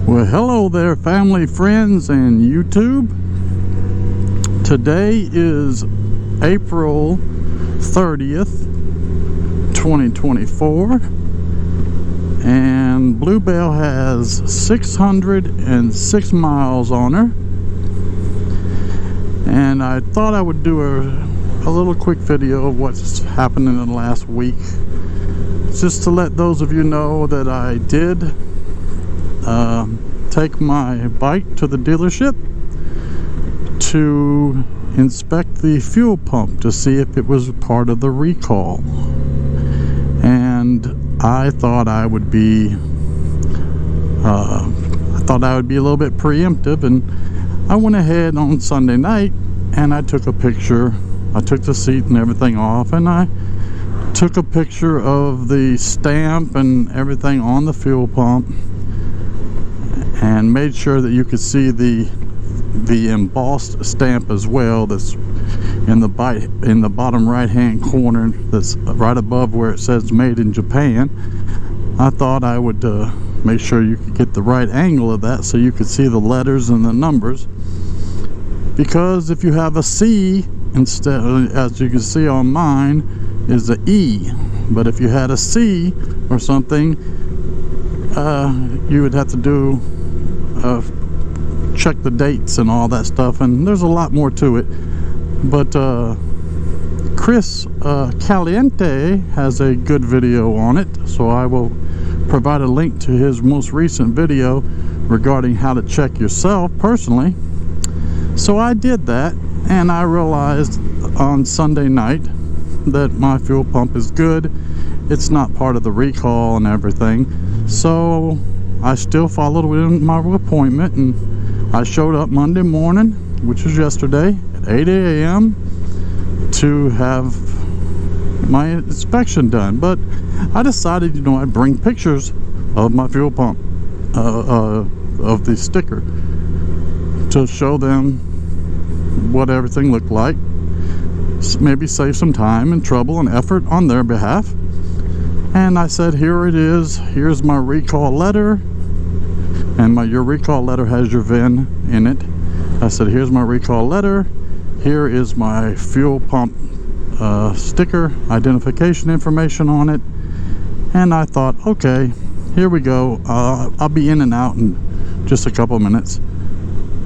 Well, hello there, family, friends, and YouTube. Today is April 30th, 2024, and Bluebell has 606 miles on her. And I thought I would do a little quick video of what's happened in the last week, just to let those of you know that I did take my bike to the dealership to inspect the fuel pump to see if it was part of the recall. And I thought I would be a little bit preemptive, and I went ahead on Sunday night and I took a picture. I took the seat and everything off, and I took a picture of the stamp and everything on the fuel pump, and made sure that you could see the embossed stamp as well, that's in the bottom right hand corner, that's right above where it says made in Japan. I thought I would make sure you could get the right angle of that so you could see the letters and the numbers, because if you have a C instead, as you can see on mine is a E, but if you had a C or something, you would have to do check the dates and all that stuff, and there's a lot more to it. But Chris Caliente has a good video on it, so I will provide a link to his most recent video regarding how to check yourself personally. So I did that, and I realized on Sunday night that my fuel pump is good. It's not part of the recall and everything, so I still followed in my appointment, and I showed up Monday morning, which was yesterday, at 8 a.m. to have my inspection done. But I decided, I'd bring pictures of my fuel pump, of the sticker, to show them what everything looked like. Maybe save some time and trouble and effort on their behalf. And I said, here it is. Here's my recall letter, and your recall letter has your VIN in it. I said, here's my recall letter. Here is my fuel pump sticker identification information on it. And I thought, okay, here we go. I'll be in and out in just a couple minutes.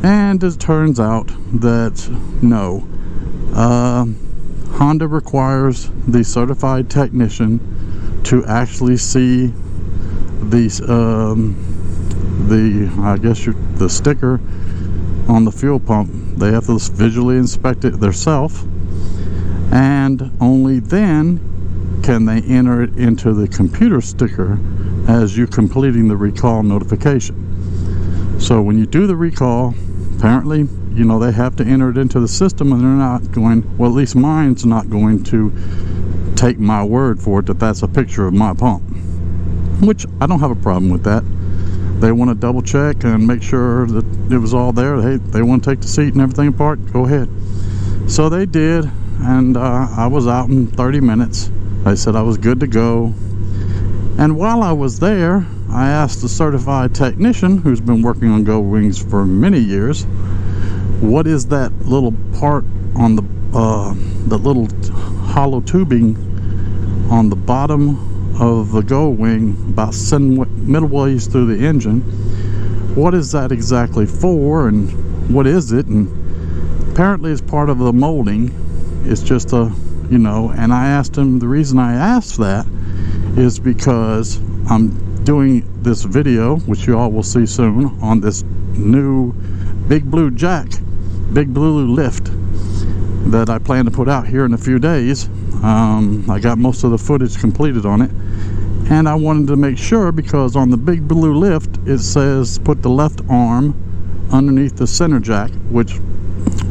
And it turns out that no, Honda requires the certified technician to actually see the sticker on the fuel pump. They have to visually inspect it themselves, and only then can they enter it into the computer sticker as you completing the recall notification. So when you do the recall, apparently, they have to enter it into the system, and they're not going, well, at least mine's not going to take my word for it that that's a picture of my pump, which I don't have a problem with that. They want to double check and make sure that it was all there. They want to take the seat and everything apart, go ahead. So they did, and I was out in 30 minutes. They said I was good to go. And while I was there, I asked the certified technician, who's been working on Gold Wings for many years, what is that little part on the little hollow tubing on the bottom of the Gold Wing, about middle ways through the engine. What is that exactly for, and what is it? And apparently it's part of the molding. It's just and I asked him, the reason I asked that is because I'm doing this video, which you all will see soon, on this new Big Blue lift that I plan to put out here in a few days. I got most of the footage completed on it, and I wanted to make sure, because on the Big Blue lift it says put the left arm underneath the center jack, which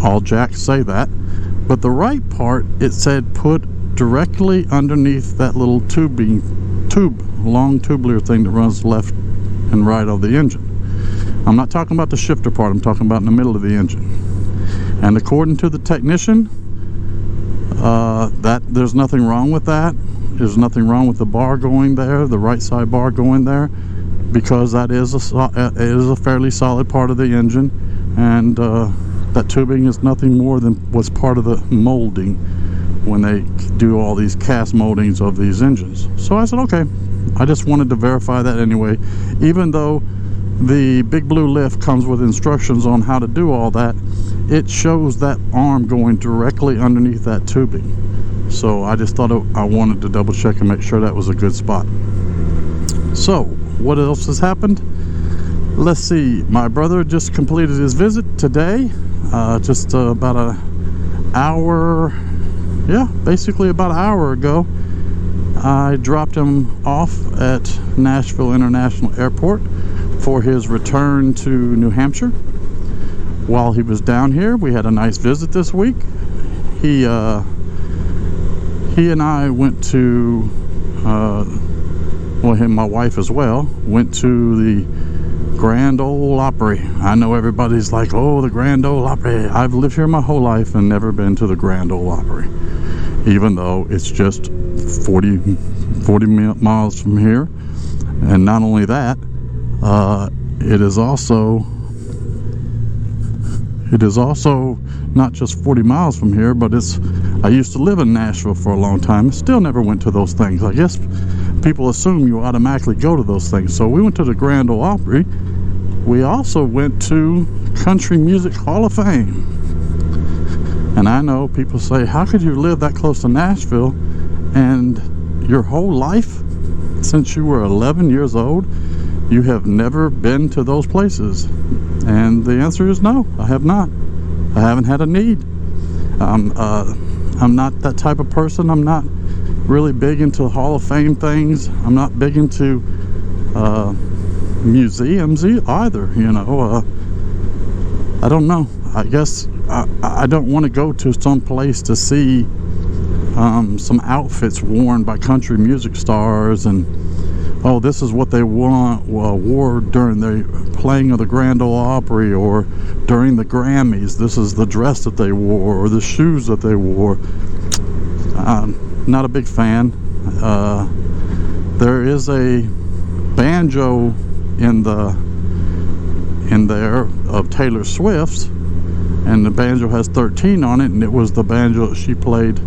all jacks say that, but the right part, it said put directly underneath that little long tubular thing that runs left and right of the engine. I'm not talking about the shifter part, I'm talking about in the middle of the engine. And according to the technician, that there's nothing wrong with that. There's nothing wrong with the bar going there, the right side bar going there. because that is a fairly solid part of the engine, and that tubing is nothing more than what's part of the molding when they do all these cast moldings of these engines. So I said, okay, I just wanted to verify that anyway, even though the Big Blue lift comes with instructions on how to do all that. It shows that arm going directly underneath that tubing. So I just thought I wanted to double check and make sure that was a good spot. So what else has happened? Let's see, my brother just completed his visit today, just about an hour, basically about an hour ago. I dropped him off at Nashville International Airport for his return to New Hampshire. While he was down here, we had a nice visit this week. He and I went to, well, him, my wife as well, went to the Grand Ole Opry. I know everybody's like, oh, the Grand Ole Opry. I've lived here my whole life and never been to the Grand Ole Opry, even though it's just 40 miles from here. And not only that, it is also not just 40 miles from here, but I used to live in Nashville for a long time. Still never went to those things. I guess people assume you automatically go to those things. So we went to the Grand Ole Opry. We also went to Country Music Hall of Fame. And I know people say, how could you live that close to Nashville and your whole life, since you were 11 years old, you have never been to those places? And the answer is no, I have not. I haven't had a need. I'm not that type of person. I'm not really big into Hall of Fame things. I'm not big into museums either, you know. I don't know. I guess I don't want to go to some place to see some outfits worn by country music stars, and oh, this is what they wore during the playing of the Grand Ole Opry, or during the Grammys. This is the dress that they wore, or the shoes that they wore. Not a big fan. There is a banjo in there of Taylor Swift's, and the banjo has 13 on it, and it was the banjo that she played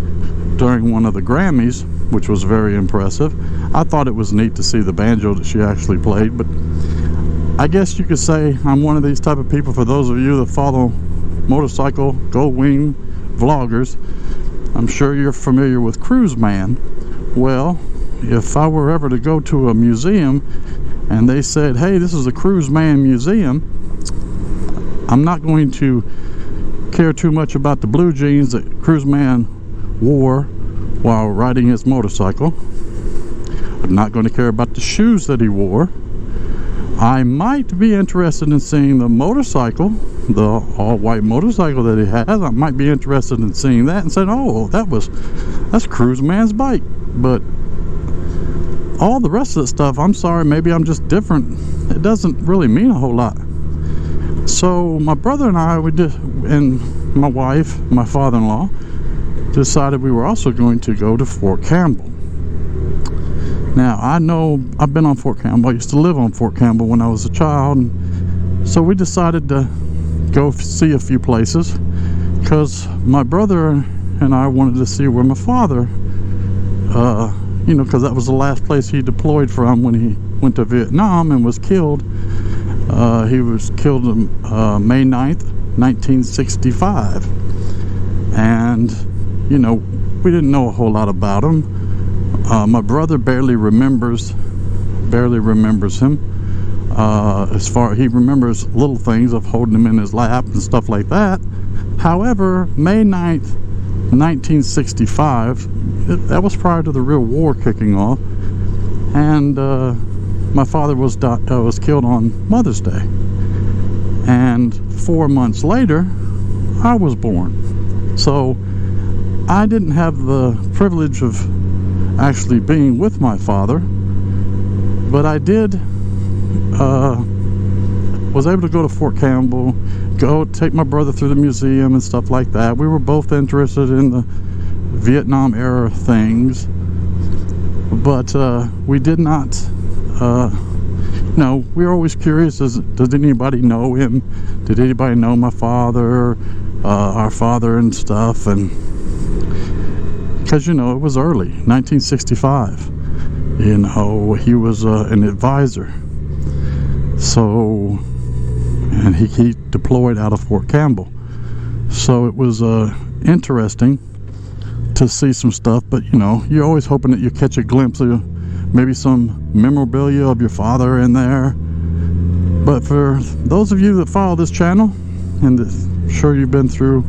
during one of the Grammys, which was very impressive. I thought it was neat to see the banjo that she actually played. But I guess you could say I'm one of these type of people. For those of you that follow motorcycle Gold Wing vloggers, I'm sure you're familiar with Cruise Man. Well, if I were ever to go to a museum and they said, hey, this is a Cruise Man museum, I'm not going to care too much about the blue jeans that Cruise Man wore while riding his motorcycle. I'm not going to care about the shoes that he wore. I might be interested in seeing the motorcycle, the all-white motorcycle that he has. I might be interested in seeing that and saying, oh, that's Cruise Man's bike. But all the rest of the stuff, I'm sorry, maybe I'm just different. It doesn't really mean a whole lot. So my brother and I, and my wife, my father-in-law, decided we were also going to go to Fort Campbell. Now, I know I've been on Fort Campbell. I used to live on Fort Campbell when I was a child, and so we decided to go see a few places, because my brother and I wanted to see where my father, you know, because that was the last place he deployed from when he went to Vietnam and was killed. He was killed on May 9th, 1965. And you know, we didn't know a whole lot about him. My brother barely remembers him. As far he remembers little things of holding him in his lap and stuff like that. However, May 9th, 1965, that was prior to the real war kicking off, and my father was killed on Mother's Day, and 4 months later, I was born. So I didn't have the privilege of actually being with my father, but I did was able to go to Fort Campbell, go take my brother through the museum and stuff like that. We were both interested in the Vietnam era things, but we did not know, we were always curious, does anybody know him? Did anybody know my father, our father and stuff? And because, you know, it was early, 1965. You know, he was an advisor. So, and he deployed out of Fort Campbell. So it was interesting to see some stuff, but you know, you're always hoping that you catch a glimpse of maybe some memorabilia of your father in there. But for those of you that follow this channel, and I'm sure you've been through,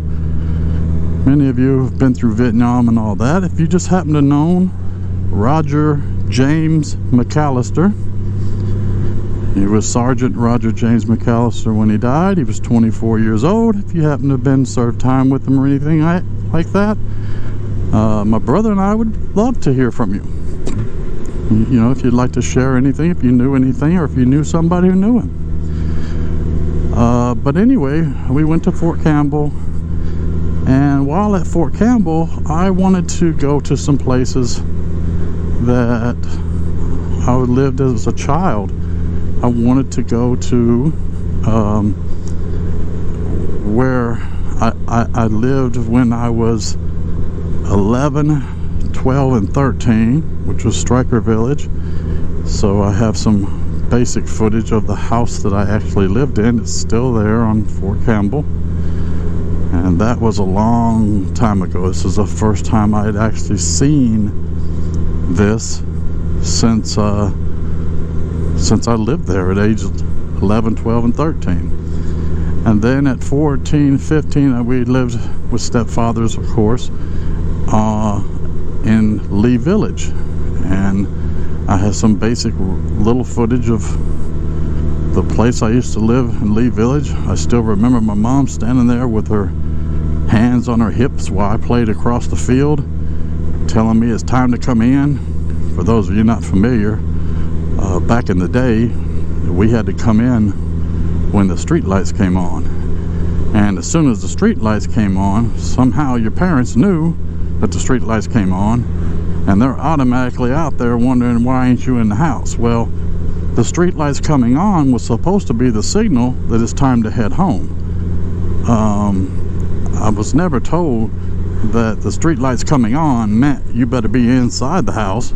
many of you have been through Vietnam and all that, if you just happen to know Roger James McAllister, he was Sergeant Roger James McAllister when he died. He was 24 years old. If you happen to have been served time with him or anything like that, my brother and I would love to hear from you. You know, if you'd like to share anything, if you knew anything, or if you knew somebody who knew him. But anyway, we went to Fort Campbell, and while at Fort Campbell, I wanted to go to some places that I lived as a child. I wanted to go to where I lived when I was 11, 12, and 13, which was Stryker Village. So I have some basic footage of the house that I actually lived in. It's still there on Fort Campbell. And that was a long time ago. This is the first time I had actually seen this since I lived there at ages 11, 12, and 13. And then at 14, 15, we lived with stepfathers, of course, in Lee Village. And I have some basic little footage of the place I used to live in Lee Village. I still remember my mom standing there with her hands on her hips while I played across the field, telling me it's time to come in. For those of you not familiar, back in the day, we had to come in when the street lights came on. And as soon as the street lights came on, somehow your parents knew that the street lights came on, and they're automatically out there wondering, why ain't you in the house? Well, the street lights coming on was supposed to be the signal that it's time to head home. I was never told that the street lights coming on meant you better be inside the house.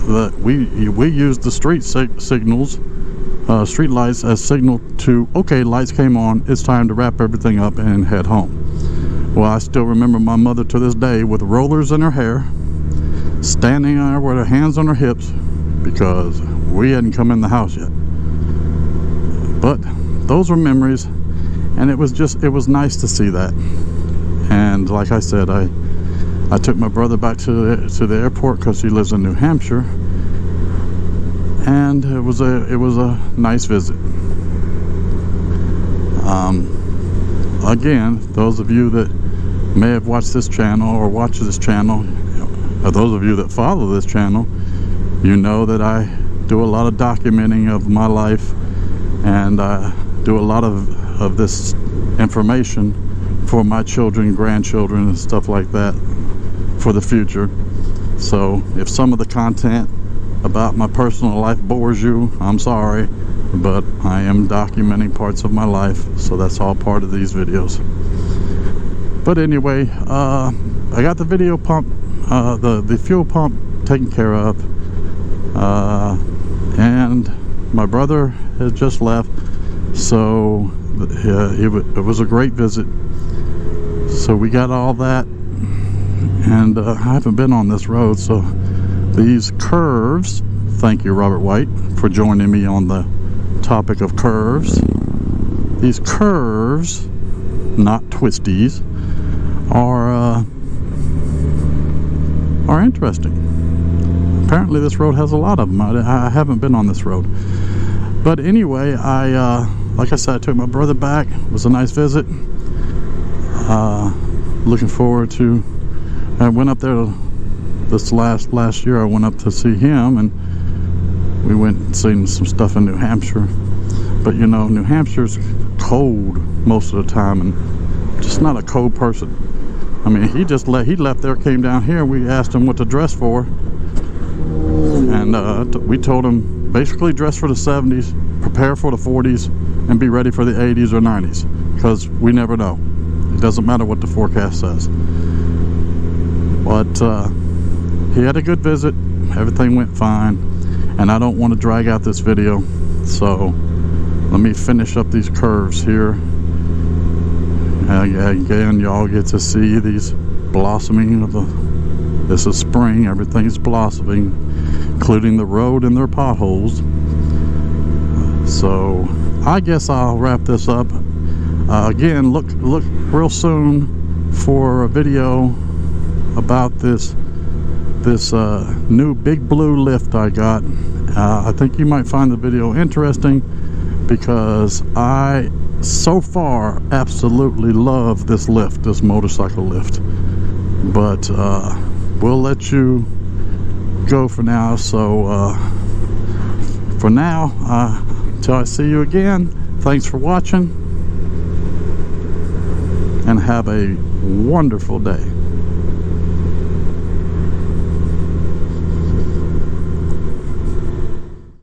That we used the street signals, street lights as signal to, okay, lights came on, it's time to wrap everything up and head home. Well, I still remember my mother to this day with rollers in her hair, standing there with her hands on her hips, because we hadn't come in the house yet. But those were memories, and it was nice to see that. And like I said, I took my brother back to the airport because he lives in New Hampshire, and it was a nice visit. Again, those of you that may have watched this channel or watch this channel, or those of you that follow this channel, you know that I do a lot of documenting of my life, and I do a lot of this information for my children, grandchildren, and stuff like that for the future. So if some of the content about my personal life bores you, I'm sorry, but I am documenting parts of my life, so that's all part of these videos. But anyway, I got the video pump, the fuel pump taken care of, and my brother has just left, so it was a great visit. So we got all that, and I haven't been on this road, so these curves, thank you Robert White for joining me on the topic of curves. These curves, not twisties, are interesting. Apparently this road has a lot of them. I haven't been on this road, but anyway, like I said, I took my brother back. It was a nice visit. Looking forward to, I went up there this last year. I went up to see him, and we went and seen some stuff in New Hampshire. But you know, New Hampshire's cold most of the time, and just not a cold person. I mean, he left there, came down here, we asked him what to dress for, and he said, And we told them basically dress for the 70s, prepare for the 40s, and be ready for the 80s or 90s, because we never know. It doesn't matter what the forecast says. But he had a good visit. Everything went fine, and I don't want to drag out this video, so let me finish up these curves here. Again, y'all get to see these blossoming of this is spring. Everything's blossoming, including the road and their potholes. So I guess I'll wrap this up. Again, look real soon for a video about this new big blue lift I got. I think you might find the video interesting, because I so far absolutely love this lift, this motorcycle lift. But we'll let you go for now. So for now, till I see you again, thanks for watching, and have a wonderful day.